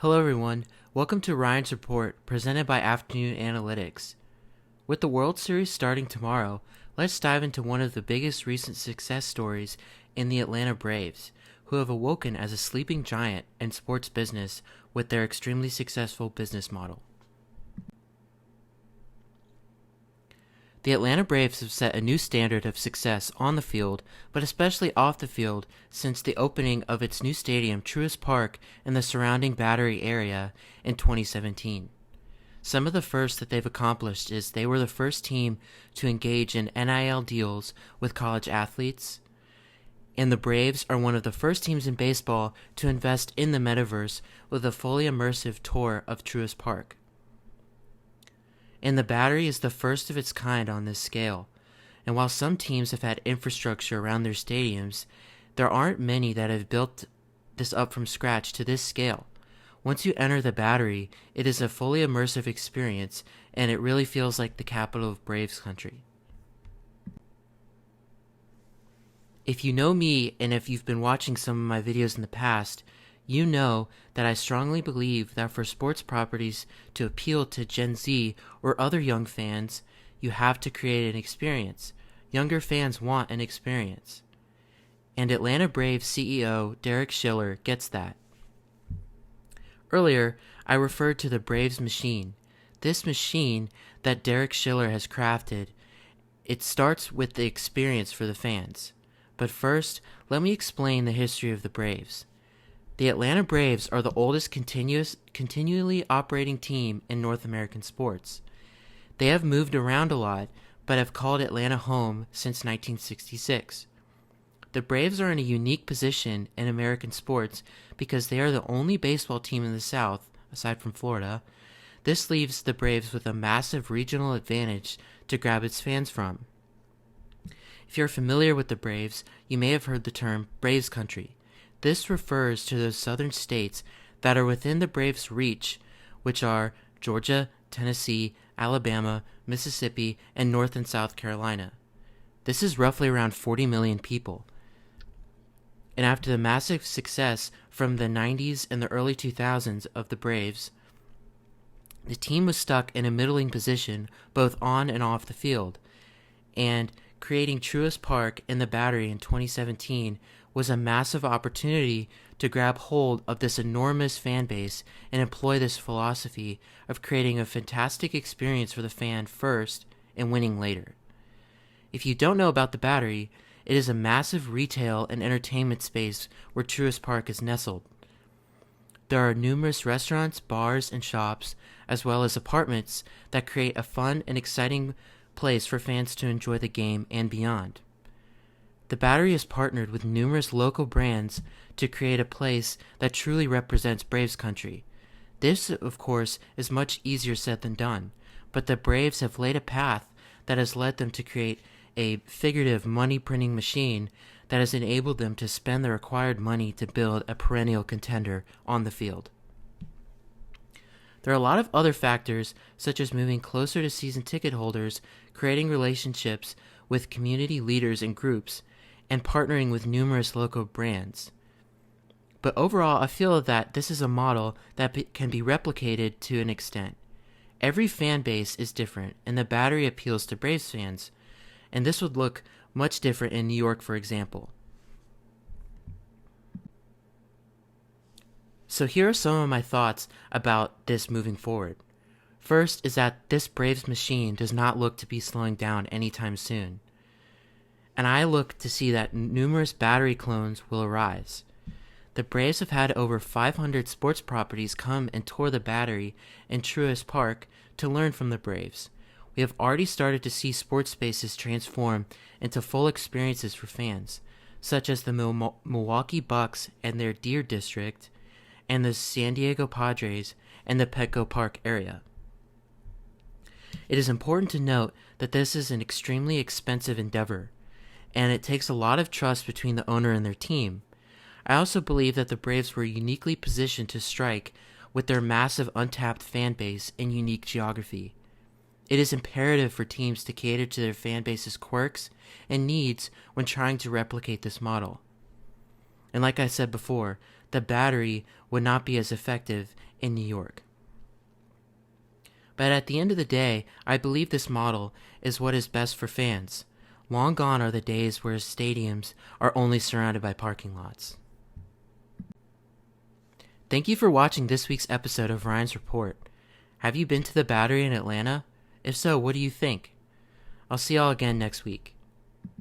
Hello everyone, welcome to Ryan's Report, presented by Afternoon Analytics. With the World Series starting tomorrow, let's dive into one of the biggest recent success stories in the Atlanta Braves, who have awoken as a sleeping giant in sports business with their extremely successful business model. The Atlanta Braves have set a new standard of success on the field, but especially off the field, since the opening of its new stadium, Truist Park, in the surrounding Battery area in 2017. Some of the first that they've accomplished is they were the first team to engage in NIL deals with college athletes, and the Braves are one of the first teams in baseball to invest in the metaverse with a fully immersive tour of Truist Park. And the Battery is the first of its kind on this scale. And while some teams have had infrastructure around their stadiums, there aren't many that have built this up from scratch to this scale. Once you enter the Battery, it is a fully immersive experience, and it really feels like the capital of Braves country. If you know me, and if you've been watching some of my videos in the past, you know that I strongly believe that for sports properties to appeal to Gen Z or other young fans, you have to create an experience. Younger fans want an experience. And Atlanta Braves CEO Derek Schiller gets that. Earlier, I referred to the Braves machine. This machine that Derek Schiller has crafted, it starts with the experience for the fans. But first, let me explain the history of the Braves. The Atlanta Braves are the oldest continually operating team in North American sports. They have moved around a lot, but have called Atlanta home since 1966. The Braves are in a unique position in American sports because they are the only baseball team in the South, aside from Florida. This leaves the Braves with a massive regional advantage to grab its fans from. If you're familiar with the Braves, you may have heard the term Braves Country. This refers to those southern states that are within the Braves' reach, which are Georgia, Tennessee, Alabama, Mississippi, and North and South Carolina. This is roughly around 40 million people. And after the massive success from the 90s and the early 2000s of the Braves, the team was stuck in a middling position both on and off the field, and creating Truist Park in the Battery in 2017 was a massive opportunity to grab hold of this enormous fan base and employ this philosophy of creating a fantastic experience for the fan first and winning later. If you don't know about the Battery, it is a massive retail and entertainment space where Truist Park is nestled. There are numerous restaurants, bars, and shops, as well as apartments that create a fun and exciting place for fans to enjoy the game and beyond. The Battery has partnered with numerous local brands to create a place that truly represents Braves country. This, of course, is much easier said than done, but the Braves have laid a path that has led them to create a figurative money-printing machine that has enabled them to spend the required money to build a perennial contender on the field. There are a lot of other factors, such as moving closer to season ticket holders, creating relationships with community leaders and groups, and partnering with numerous local brands. But overall, I feel that this is a model that can be replicated to an extent. Every fan base is different, and the Battery appeals to Braves fans, and this would look much different in New York, for example. So here are some of my thoughts about this moving forward. First is that this Braves machine does not look to be slowing down anytime soon. And I look to see that numerous Battery clones will arise. The Braves have had over 500 sports properties come and tour the Battery and Truist Park to learn from the Braves. We have already started to see sports spaces transform into full experiences for fans, such as the Milwaukee Bucks and their Deer District, and the San Diego Padres and the Petco Park area. It is important to note that this is an extremely expensive endeavor, and it takes a lot of trust between the owner and their team. I also believe that the Braves were uniquely positioned to strike with their massive untapped fan base and unique geography. It is imperative for teams to cater to their fan base's quirks and needs when trying to replicate this model. And like I said before, the Battery would not be as effective in New York. But at the end of the day, I believe this model is what is best for fans. Long gone are the days where stadiums are only surrounded by parking lots. Thank you for watching this week's episode of Ryan's Report. Have you been to the Battery in Atlanta? If so, what do you think? I'll see y'all again next week.